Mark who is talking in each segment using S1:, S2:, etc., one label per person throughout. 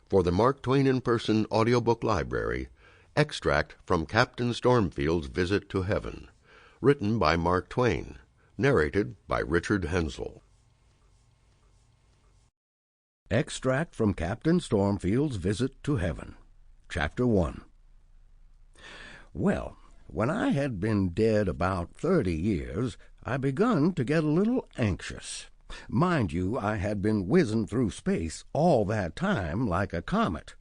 S1: For the Mark Twain in Person audiobook library, extract from Captain Stormfield's Visit to Heaven, written by Mark Twain, narrated by Richard Henzel.
S2: Extract from Captain Stormfield's Visit to Heaven, Chapter 1. Well, when I had been dead about 30 years, I begun to get a little anxious. Mind you, I had been whizzing through space all that time like a comet.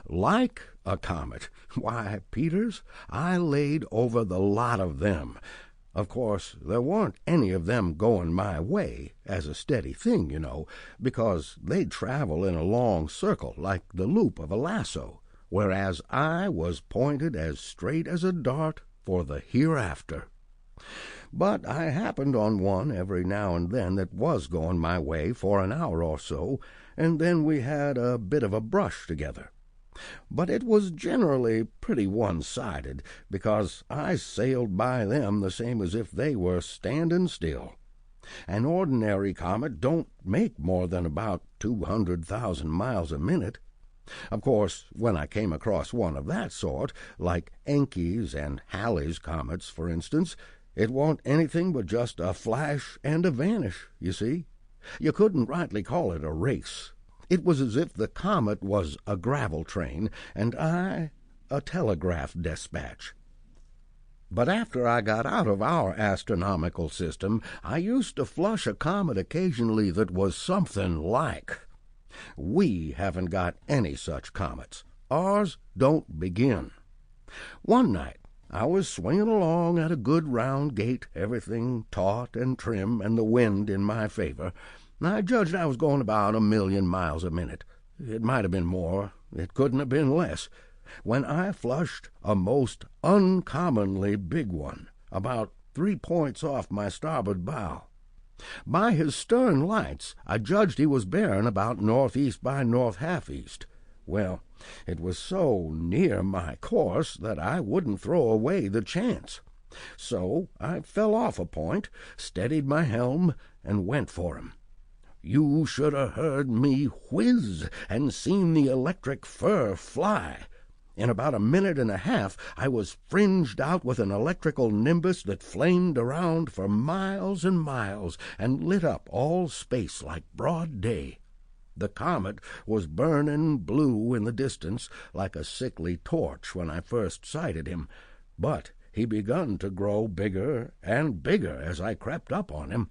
S2: Like a comet? Why, Peters, I laid over the lot of them. Of course, there weren't any of them going my way, as a steady thing, you know, because they'd travel in a long circle like the loop of a lasso, whereas I was pointed as straight as a dart for the hereafter. But I happened on one every now and then that was going my way for an hour or so, and then we had a bit of a brush together. But it was generally pretty one-sided, because I sailed by them the same as if they were standing still. An ordinary comet don't make more than about 200,000 miles a minute. Of course, when I came across one of that sort, like Encke's and Halley's comets, for instance, it warn't anything but just a flash and a vanish, you see. You couldn't rightly call it a race. It was as if the comet was a gravel train, and I a telegraph despatch. But after I got out of our astronomical system, I used to flush a comet occasionally that was something like. We haven't got any such comets. Ours don't begin. One night, I was swinging along at a good round gait, everything taut and trim, and the wind in my favor. I judged I was going about 1,000,000 miles a minute. It might have been more. It couldn't have been less. When I flushed a most uncommonly big one, about 3 points off my starboard bow. By his stern lights, I judged he was bearing about northeast by north half-east. Well, it was so near my course that I wouldn't throw away the chance. So I fell off a point, steadied my helm, and went for him. You should have heard me whiz and seen the electric fur fly. In about a minute and a half I was fringed out with an electrical nimbus that flamed around for miles and miles and lit up all space like broad day. The comet was burning blue in the distance like a sickly torch when I first sighted him, but he begun to grow bigger and bigger as I crept up on him.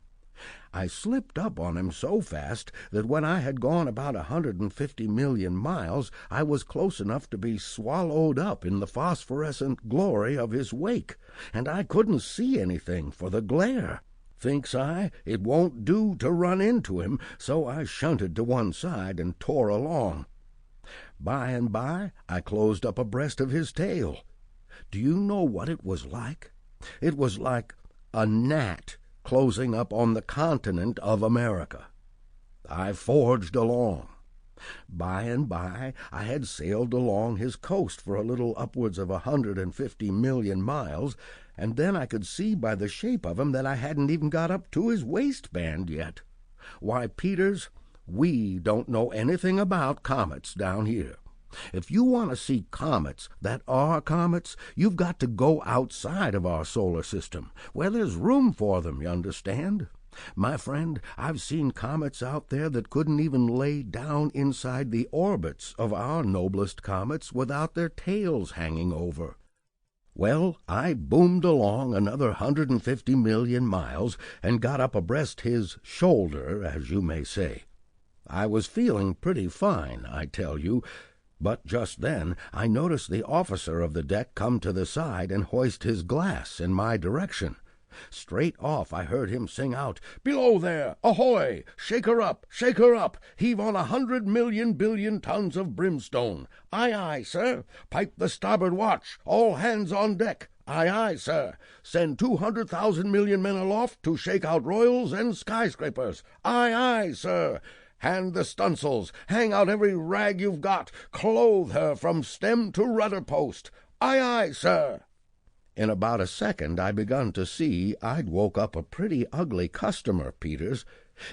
S2: I slipped up on him so fast that when I had gone about 150 million miles, I was close enough to be swallowed up in the phosphorescent glory of his wake, and I couldn't see anything for the glare. Thinks I, it won't do to run into him, so I shunted to one side and tore along. By and by I closed up abreast of his tail. Do you know what it was like? It was like a gnat closing up on the continent of America. I forged along. By and by I had sailed along his coast for a little upwards of 150 million miles, and then I could see by the shape of him that I hadn't even got up to his waistband yet. Why, Peters, we don't know anything about comets down here. If you want to see comets that are comets, you've got to go outside of our solar system, where there's room for them, you understand? My friend, I've seen comets out there that couldn't even lay down inside the orbits of our noblest comets without their tails hanging over. Well, I boomed along another 150 million miles and got up abreast his shoulder, as you may say. I was feeling pretty fine, I tell you, but just then I noticed the officer of the deck come to the side and hoist his glass in my direction. Straight off I heard him sing out, "Below there! Ahoy! Shake her up! Shake her up! Heave on 100 million billion tons of brimstone! Aye, aye, sir! Pipe the starboard watch! All hands on deck! Aye, aye, sir! Send 200,000 million men aloft to shake out royals and skyscrapers! Aye, aye, sir! Hand the stunsails! Hang out every rag you've got! Clothe her from stem to rudder post! Aye, aye, sir!" In about a second I begun to see I'd woke up a pretty ugly customer, Peters.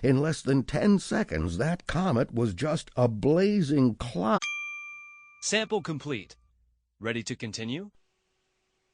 S2: In less than 10 seconds that comet was just a blazing cloud.
S3: Sample complete. Ready to continue?